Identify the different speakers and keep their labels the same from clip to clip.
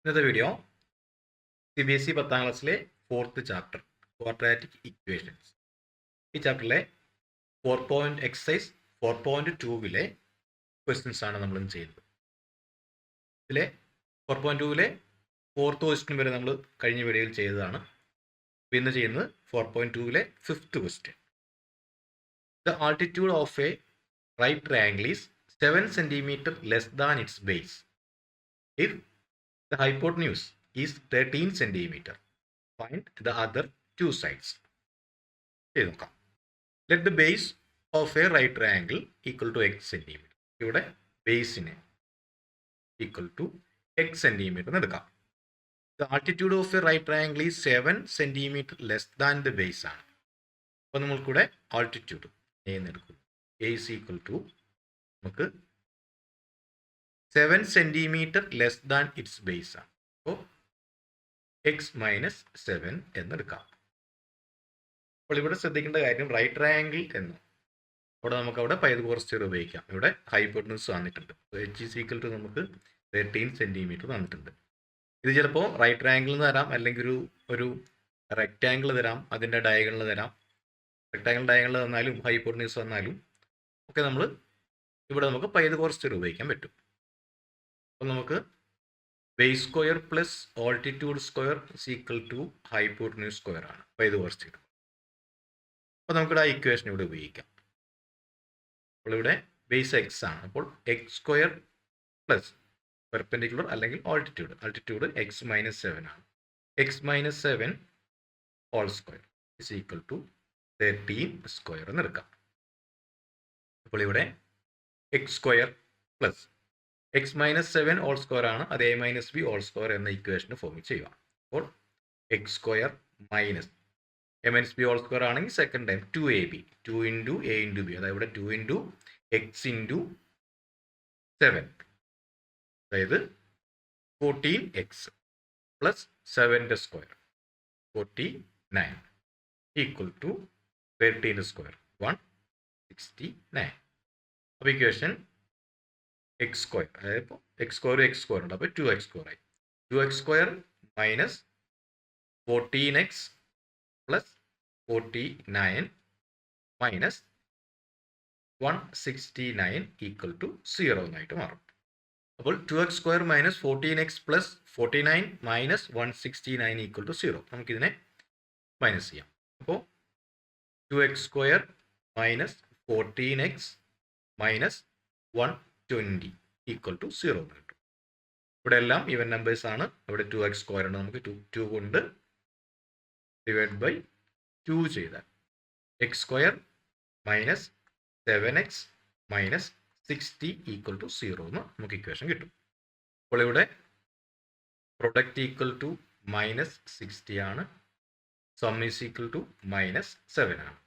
Speaker 1: ഇന്നത്തെ video CBSE 10ാം ക്ലാസ്സിലെ 4th chapter quadratic equations. ഈ ചാപ്റ്ററിലെ എക്സസൈസ് 4.2 ക്വസ്റ്റ്യൻസ് ആണ് നമ്മൾ ചെയ്യുന്നത്. ഇതിലെ 4.2 4th ക്വസ്റ്റ്യൻ വരെ നമ്മൾ കഴിഞ്ഞ വീഡിയോയിൽ ചെയ്തതാണ്. ഇന്ന് ചെയ്യുന്നത് 4.2 5th question. The altitude of a right triangle is 7 cm less than its base if the hypotenuse is 13 centimeter. Find the other two sides. Let the base of a right triangle equal to x centimeter. ഇവിടെ ബേസിനെ equal to x centimeter എടുക്കാം. The altitude of a right triangle is 7 centimeter less than the base ആണ്. അപ്പോൾ നമ്മൾക്കൂടെ altitude എടുക്കും. A is equal to നമുക്ക് 7 centimeter less than its base ആണ്. അപ്പോൾ x minus 7 എന്നെടുക്കാം. അപ്പോൾ ഇവിടെ ശ്രദ്ധിക്കേണ്ട കാര്യം റൈറ്റ് ട്രയാങ്കിൾ എന്ന് അവിടെ നമുക്ക് അവിടെ പൈതഗോറസ് തിയറം ഉപയോഗിക്കാം. ഇവിടെ ഹൈപ്പോട്ടനസ് തന്നിട്ടുണ്ട്. h is equal to നമുക്ക് 13 centimeter തന്നിട്ടുണ്ട്. ഇത് ചിലപ്പോൾ റൈറ്റ് ട്രയാങ്കിൾ എന്ന് തരാം, അല്ലെങ്കിൽ ഒരു റെക്റ്റാങ്കിൾ തരാം, അതിൻ്റെ ഡയഗണൽ തരാം. റെക്റ്റാങ്കിൾ ഡയഗണൽ തന്നാലും ഹൈപ്പോട്ടനസ് തന്നാലും ഒക്കെ നമ്മൾ ഇവിടെ നമുക്ക് പൈതഗോറസ് തിയറം ഉപയോഗിക്കാൻ പറ്റും. അപ്പോൾ നമുക്ക് base square plus altitude square is equal to hypotenuse square ആണ് പൈതഗോറസ് തിയറം. അപ്പോൾ നമുക്കിവിടെ ആ ഇക്വേഷൻ ഇവിടെ ഉപയോഗിക്കാം. അപ്പോൾ ഇവിടെ ബേസ് എക്സ് ആണ്. അപ്പോൾ എക്സ് സ്ക്വയർ പ്ലസ് പെർപെൻഡിക്കുലർ അല്ലെങ്കിൽ ആൾട്ടിറ്റ്യൂഡ് എക്സ് മൈനസ് 7 ആണ്. X minus 7 whole square is equal to 13 square എന്ന് എടുക്കാം. അപ്പോൾ ഇവിടെ x square plus x minus 7 whole square ആണ്, അത് a minus b whole square എന്ന ഇക്വേഷന് ഫോം ചെയ്യുക. അപ്പോൾ x square minus a minus b whole square ആണെങ്കിൽ second time 2ab 2 into a into b, അതായത് ഇവിടെ 2 ഇൻറ്റു എക്സ് ഇൻറ്റു 7, അതായത് 14x പ്ലസ് 7ന്റെ സ്ക്വയർ 49 ഈക്വൽ ടു 13 സ്ക്വയർ 169. അപ്പോൾ ഇക്വേഷൻ എക്സ് സ്ക്വയർ, അതായത് ഇപ്പോൾ എക്സ് സ്ക്വയർ ഉണ്ട്, അപ്പോൾ 2x സ്ക്വയർ ആയി. 2x square minus 14x plus 49 minus 169 equal to 0 എന്നായിട്ട് മാറും. അപ്പോൾ 2x square minus 14x plus 49 minus 169 equal to 0. നമുക്കിതിനെ മൈനസ് ചെയ്യാം. അപ്പോൾ 2x square minus 14x minus 120 equal to 0 എന്ന് കിട്ടും. ഇവിടെ എല്ലാം ഈവൻ നമ്പേഴ്സ് ആണ്. ഇവിടെ 2x സ്ക്വയർ ഉണ്ട്, നമുക്ക് 2 കൊണ്ട് ഡിവൈഡ് ബൈ 2 ചെയ്താൽ x square minus 7x minus 60 equal to 0 എന്ന് നമുക്ക് ഇക്വേഷൻ കിട്ടും. അപ്പോൾ ഇവിടെ പ്രൊഡക്റ്റ് ഈക്വൽ ടു മൈനസ് 60 ആണ്, sum is equal to minus 7 ആണ്.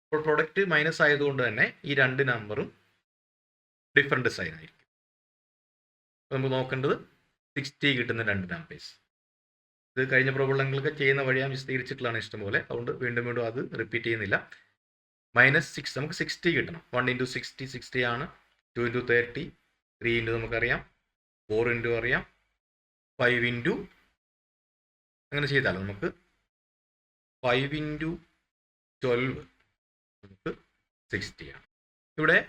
Speaker 1: അപ്പോൾ പ്രൊഡക്റ്റ് മൈനസ് ആയതുകൊണ്ട് തന്നെ ഈ രണ്ട് നമ്പറും ഡിഫറെൻ്റ് സൈൻ ആയിരിക്കും. നമുക്ക് നോക്കേണ്ടത് 60 കിട്ടുന്ന രണ്ട് നമ്പേഴ്സ്. ഇത് കഴിഞ്ഞ പ്രോബ്ലങ്ങളൊക്കെ ചെയ്യുന്ന വഴി ഞാൻ വിശദീകരിച്ചിട്ടുള്ളതാണ് ഇഷ്ടംപോലെ, അതുകൊണ്ട് വീണ്ടും അത് റിപ്പീറ്റ് ചെയ്യുന്നില്ല. -6 നമുക്ക് 60 കിട്ടണം. 1 ഇൻറ്റു 60 60 ആണ്. 2 ഇൻറ്റു 30, 3 ഇൻറ്റു നമുക്കറിയാം, 4 ഇൻറ്റു അറിയാം, 5 ഇൻറ്റു അങ്ങനെ ചെയ്താൽ നമുക്ക് 5 ഇൻറ്റു 12 നമുക്ക് 60 ആണ്. ഇവിടെ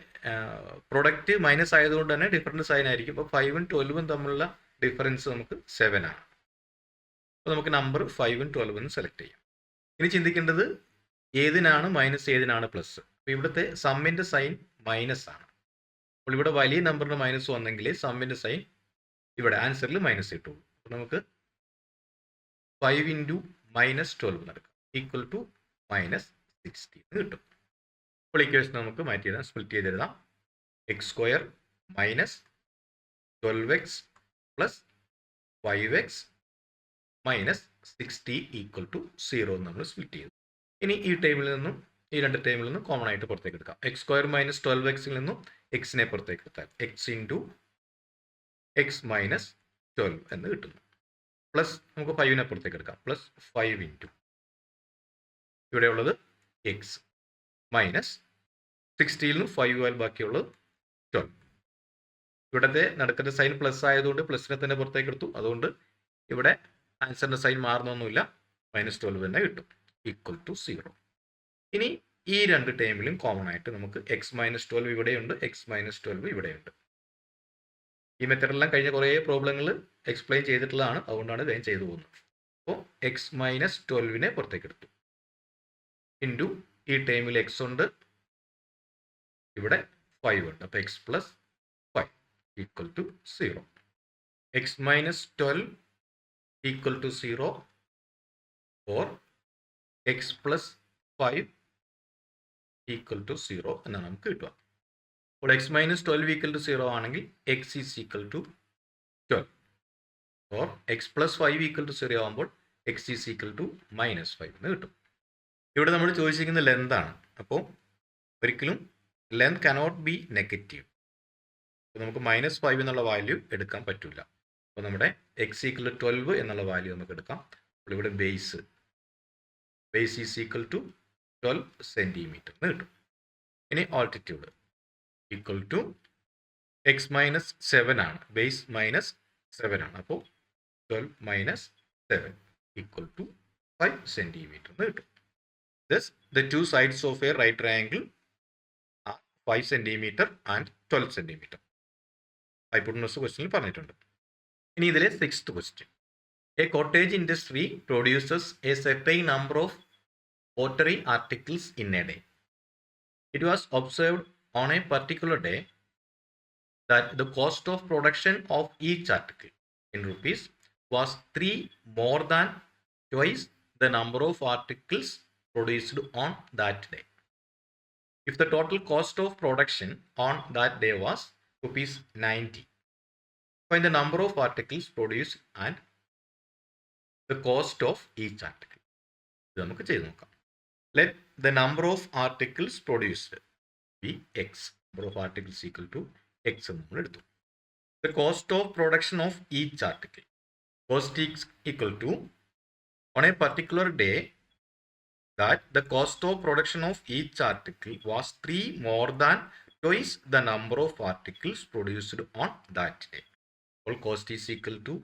Speaker 1: പ്രൊഡക്റ്റ് മൈനസ് ആയതുകൊണ്ട് തന്നെ ഡിഫറൻറ്റ് സൈൻ ആയിരിക്കും. അപ്പോൾ 5ഉം 12ഉം തമ്മിലുള്ള ഡിഫറൻസ് നമുക്ക് 7 ആണ്. അപ്പോൾ നമുക്ക് നമ്പർ 5ഉം 12ഉം എന്ന് സെലക്ട് ചെയ്യാം. ഇനി ചിന്തിക്കേണ്ടത് ഏതിനാണ് മൈനസ്, ഏതിനാണ് പ്ലസ്. അപ്പോൾ ഇവിടുത്തെ സമ്മിൻ്റെ സൈൻ മൈനസ് ആണ്. അപ്പോൾ ഇവിടെ വലിയ നമ്പറിന് മൈനസ് വന്നെങ്കിൽ സമ്മിൻ്റെ സൈൻ ഇവിടെ ആൻസറിൽ മൈനസ് കിട്ടുള്ളൂ. അപ്പോൾ നമുക്ക് 5 ഇൻറ്റു മൈനസ് 12 നടക്കാം ഈക്വൽ ടു മൈനസ് 60 എന്ന് കിട്ടും. അപ്പോൾ ഇക്വേഷൻ നമുക്ക് മാറ്റി എഴുതാം, സ്പ്ലിറ്റ് ചെയ്തെഴുതാം. X square minus 12x plus 5x minus 60 equal to 0 നമ്മൾ സ്പ്ലിറ്റ് ചെയ്തു. ഇനി ഈ ടേബിളിൽ നിന്നും ഈ രണ്ട് ടേബിളിൽ നിന്നും കോമൺ ആയിട്ട് പുറത്തേക്ക് എടുക്കാം. എക്സ് സ്ക്വയർ മൈനസ് 12xൽ നിന്നും എക്സിനെ പുറത്തേക്ക് എടുത്താൽ എക്സ് ഇൻറ്റു എക്സ് മൈനസ് 12 എന്ന് കിട്ടുന്നു. പ്ലസ് നമുക്ക് 5നെ പുറത്തേക്ക് എടുക്കാം, പ്ലസ് 5 ഇൻറ്റു ഇവിടെയുള്ളത് എക്സ് മൈനസ് 60ൽ നിന്ന് 5 ആയാൽ ബാക്കിയുള്ളത് 12. ഇവിടുത്തെ നടുക്കത്തെ സൈൻ പ്ലസ് ആയതുകൊണ്ട് പ്ലസിനെ തന്നെ പുറത്തേക്ക് എടുത്തു. അതുകൊണ്ട് ഇവിടെ ആൻസറിൻ്റെ സൈൻ മാറുന്നൊന്നുമില്ല, -12 തന്നെ കിട്ടും, ഈക്വൽ ടു 0. ഇനി ഈ രണ്ട് ടേമിലും കോമൺ ആയിട്ട് നമുക്ക് x-12 ഇവിടെയുണ്ട്, x-12 ഇവിടെയുണ്ട്. ഈ മെത്തഡെല്ലാം കഴിഞ്ഞ കുറേ പ്രോബ്ലങ്ങൾ എക്സ്പ്ലെയിൻ ചെയ്തിട്ടുള്ളതാണ്, അതുകൊണ്ടാണ് വേഗം ചെയ്തു പോകുന്നത്. അപ്പോൾ x-12നെ പുറത്തേക്ക് എടുത്തു ഇൻറ്റു ഈ ടേമിൽ x ഉണ്ട്, ഇവിടെ 5 ഉണ്ട്. അപ്പോൾ x + 5 equal to 0. x-12 equal to 0 or x + 5 equal to 0 എന്നാണ് നമുക്ക് കിട്ടുക. അപ്പോൾ x-12 ഈക്വൽ ടു 0 ആണെങ്കിൽ x is equal to 12 or x + 5 equal to 0 ആകുമ്പോൾ x ഈസ് ഈക്വൽ ടു -5 എന്ന് കിട്ടും. ഇവിടെ നമ്മൾ ചോദിച്ചിരിക്കുന്ന ലെന്ത് ആണ്. അപ്പോൾ ഒരിക്കലും ലെന്ത് കനോട്ട് ബി നെഗറ്റീവ്. നമുക്ക് -5 എന്നുള്ള വാല്യൂ എടുക്കാൻ പറ്റില്ല. അപ്പോൾ നമ്മുടെ x ഈക്വൽ ടു 12 എന്നുള്ള വാല്യൂ നമുക്ക് എടുക്കാം. അപ്പോൾ ഇവിടെ base is equal to 12 centimetre എന്ന് കിട്ടും. ഇനി ആൾട്ടിറ്റ്യൂഡ് ഈക്വൽ ടു x-7 ആണ്, ബേസ് -7 ആണ്. അപ്പോൾ 12 - 7 ഈക്വൽ ടു 5 സെൻറ്റിമീറ്റർ എന്ന് കിട്ടും. Thus, the two sides of a right triangle are 5 centimeter and 12 centimeter. Hypotenuse ക്വസ്റ്റ്യനിൽ പറഞ്ഞിട്ടുണ്ട്. ഇനി ഇതിലെ 6th question. A cottage industry produces a certain number of pottery articles in a day. It was observed on a particular day that the cost of production of each article in rupees was 3 more than twice the number of articles produced on that day. If the total cost of production on that day was rupees 90, find the number of articles produced and the cost of each article. ഇത് നമുക്ക് ചെയ്ത് നോക്കാം. Let the number of articles produced be x. Number of articles equal to x നമ്മൾ എടുത്തു. The cost of production of each article. Cost is equal to on a particular day that the cost of production of each article was 3 more than twice the number of articles produced on that day. All cost is equal to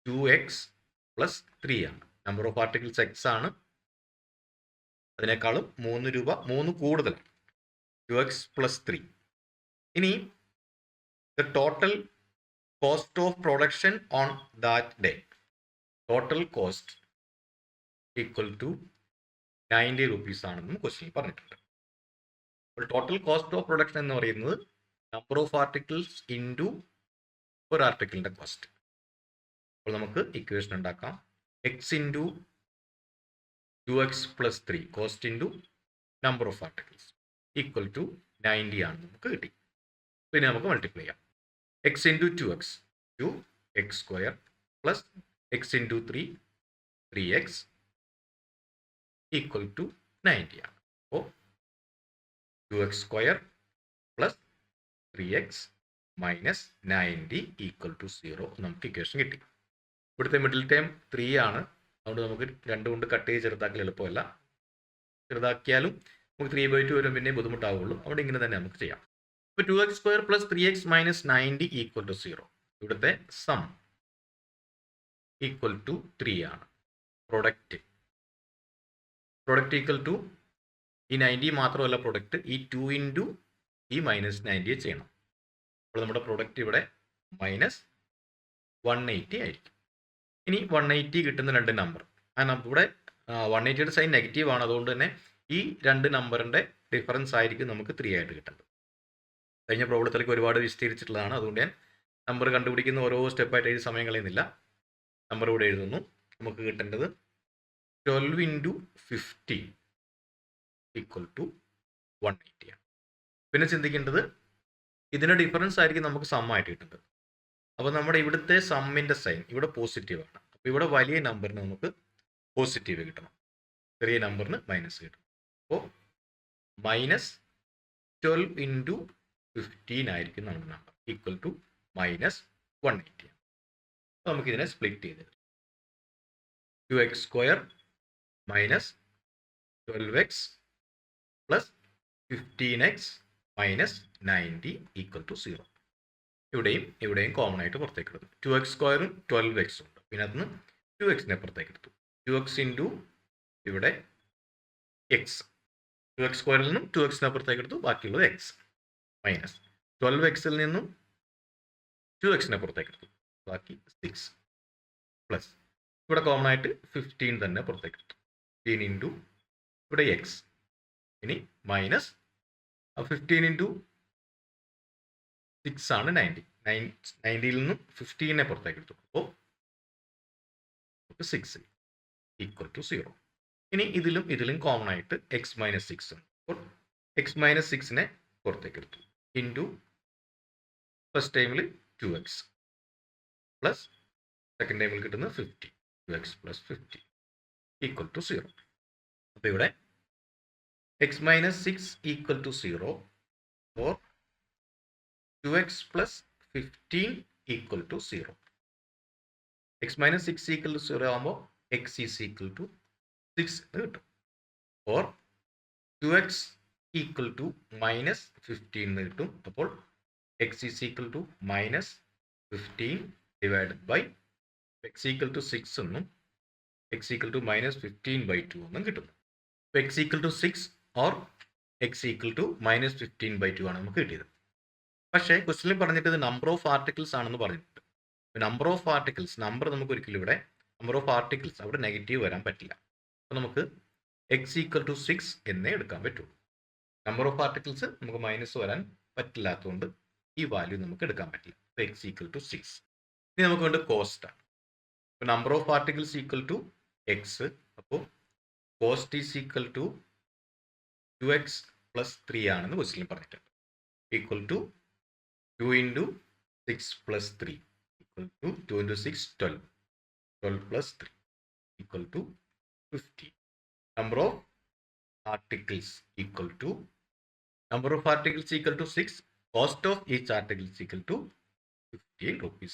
Speaker 1: 2x plus 3 ആണ്. Number of articles x ആണ്, അതിനേക്കാളും 3 രൂപ 3 കൂടുതലാണ്, 2x plus 3. ഇനി the total cost of production on that day, total cost equal to 90 rupees ആണെന്നും question പറഞ്ഞിട്ടുണ്ട്. അപ്പോൾ total cost of production എന്ന് പറയുന്നത് നമ്പർ ഓഫ് ആർട്ടിക്കിൾസ് ഇൻറ്റു ഒരു ആർട്ടിക്കിളിൻ്റെ കോസ്റ്റ്. അപ്പോൾ നമുക്ക് ഇക്വേഷൻ ഉണ്ടാക്കാം. x into 2x plus 3 cost into number of articles equal to 90 ആണ് നമുക്ക് കിട്ടി. പിന്നെ നമുക്ക് മൾട്ടിപ്ലൈ ചെയ്യാം. x into 2x 2x² plus x into 3 3x equal to 90 ആണ്. അപ്പോൾ 2x² plus 3x minus 90 equal to 0 നമുക്ക് ഇക്വേഷൻ കിട്ടി. ഇവിടുത്തെ മിഡിൽ ടൈം 3 ആണ്, അതുകൊണ്ട് നമുക്ക് 2 കൊണ്ട് കട്ട് ചെയ്ത് ചെറുതാക്കൽ എളുപ്പമല്ല. ചെറുതാക്കിയാലും നമുക്ക് 3/2 വരും, പിന്നെ ബുദ്ധിമുട്ടാവുള്ളൂ. അവിടെ ഇങ്ങനെ തന്നെ നമുക്ക് ചെയ്യാം. ഇപ്പോൾ 2x² plus 3x minus 90 equal to 0. ഇവിടുത്തെ സം ഈക്വൽ ടു 3 ആണ്. പ്രൊഡക്റ്റ് ഈക്വൽ ടു ഈ 90 മാത്രമല്ല പ്രൊഡക്റ്റ്, ഈ 2 ഇൻറ്റു ഈ മൈനസ് 90 ചെയ്യണം. അപ്പോൾ നമ്മുടെ പ്രൊഡക്റ്റ് ഇവിടെ മൈനസ് 180 ആയിരിക്കും. ഇനി 180 കിട്ടുന്ന രണ്ട് നമ്പർ, ആ നമ്പർ ഇവിടെ 180യുടെ സൈൻ നെഗറ്റീവ് ആണ്, അതുകൊണ്ട് തന്നെ ഈ രണ്ട് നമ്പറിൻ്റെ ഡിഫറൻസ് ആയിരിക്കും നമുക്ക് 3 ആയിട്ട് കിട്ടേണ്ടത്. കഴിഞ്ഞ പ്രോബ്ലത്തിലേക്ക് ഒരുപാട് വിസ്തീരിച്ചിട്ടുള്ളതാണ്, അതുകൊണ്ട് ഞാൻ നമ്പർ കണ്ടുപിടിക്കുന്ന ഓരോ സ്റ്റെപ്പായിട്ട് എഴുതി സമയം കളയുന്നില്ല. നമ്പർ ഇവിടെ എഴുതുന്നു. നമുക്ക് കിട്ടേണ്ടത് 12 ഇൻറ്റു 50 ഈക്വൽ ടു 180 ആണ്. പിന്നെ ചിന്തിക്കേണ്ടത് ഇതിൻ്റെ ഡിഫറൻസ് ആയിരിക്കും നമുക്ക് സമ്മായിട്ട് കിട്ടുന്നത്. അപ്പോൾ നമ്മുടെ ഇവിടുത്തെ സമ്മിൻ്റെ സൈൻ ഇവിടെ പോസിറ്റീവ് ആണ്. അപ്പോൾ ഇവിടെ വലിയ നമ്പറിന് നമുക്ക് പോസിറ്റീവ് കിട്ടണം, ചെറിയ നമ്പറിന് മൈനസ് കിട്ടണം. അപ്പോൾ -12 ഇൻറ്റു 15 ആയിരിക്കും നമ്മുടെ നമ്പർ, ഈക്വൽ ടു -180 ആണ്. അപ്പോൾ നമുക്കിതിനെ സ്പ്ലിറ്റ് ചെയ്ത് 2x² minus 12x plus 15x minus 90 equal to 0. ഇവിടെയും കോമൺ ആയിട്ട് പുറത്തേക്ക് എടുത്തു. 2x സ്ക്വയറും 12x ഉണ്ട്. പിന്നെ അതിന് 2xനെ പുറത്തേക്ക് എടുത്തു. 2x ഇൻറ്റു ഇവിടെ എക്സ്. 2x സ്ക്വയറിൽ നിന്നും 2xനെ പുറത്തേക്ക് എടുത്തു. ബാക്കിയുള്ളത് എക്സ് മൈനസ് 12xൽ നിന്നും 2xനെ പുറത്തേക്ക് എടുത്തു. ബാക്കി 6 പ്ലസ് ഇവിടെ കോമൺ ആയിട്ട് 15 തന്നെ പുറത്തേക്ക് എടുത്തു. 15 ഇൻറ്റു ഇവിടെ എക്സ്. ഇനി മൈനസ് 15 ഇൻറ്റു 6 ആണ് 90. 90ൽ നിന്നും 15നെ പുറത്തേക്ക് എടുത്തു. അപ്പോൾ 6 ഈക്വൽ ടു 0. ഇനി ഇതിലും കോമൺ ആയിട്ട് എക്സ് മൈനസ് 6 ഉണ്ട്. അപ്പോൾ എക്സ് മൈനസ് 6നെ പുറത്തേക്ക് എടുത്തു. ഇൻറ്റു ഫസ്റ്റ് ടൈമിൽ 2x പ്ലസ് സെക്കൻഡ് ടൈമിൽ കിട്ടുന്നത് 50. 2x plus 50 equal to 0. അപ്പോൾ ഇവിടെ എക്സ് minus 6 equal to 0 or 2x plus 15 equal to 0. x minus 6 equal to 0 ആകുമ്പോൾ x is equal to 6 എന്ന് കിട്ടും. or 2x equal to minus 15 എന്ന് കിട്ടും. അപ്പോൾ x is equal to minus 15 divided by x equal to 6 എന്നും x equal to minus 15 by 2 എന്നും കിട്ടുന്നു. അപ്പോൾ x equal to 6 or x equal to minus 15 by 2 ആണ് നമുക്ക് കിട്ടിയത്. പക്ഷേ ക്വസ്റ്റ്യനിൽ പറഞ്ഞിട്ട് ഇത് നമ്പർ ഓഫ് ആർട്ടിക്കിൾസ് ആണെന്ന് പറഞ്ഞിട്ടുണ്ട്. നമ്പർ ഓഫ് ആർട്ടിക്കിൾസ് നമുക്ക് ഒരിക്കലും ഇവിടെ നമ്പർ ഓഫ് ആർട്ടിക്കിൾസ് അവിടെ നെഗറ്റീവ് വരാൻ പറ്റില്ല. അപ്പോൾ നമുക്ക് എക്സ് ഈക്വൽ ടു 6 എന്നേ എടുക്കാൻ പറ്റുള്ളൂ. നമ്പർ ഓഫ് ആർട്ടിക്കിൾസ് നമുക്ക് മൈനസ് വരാൻ പറ്റില്ലാത്തതുകൊണ്ട് ഈ വാല്യൂ നമുക്ക് എടുക്കാൻ പറ്റില്ല. അപ്പോൾ എക്സ് ഈക്വൽ ടു 6. ഇനി നമുക്ക് വേണ്ട കോസ്റ്റ് ആണ്. അപ്പോൾ number of articles equal to x. അപ്പോൾ cost is equal to 2x plus 3 ആണെന്ന് ക്വസ്റ്റ്യനിൽ പറഞ്ഞിട്ടുണ്ട്. Equal to 2 into 6 plus 3 equal to 2 into 6 12. 12 plus 3 equal to 50. Number of articles equal to 6. Cost of each article is equal to 15 rupees.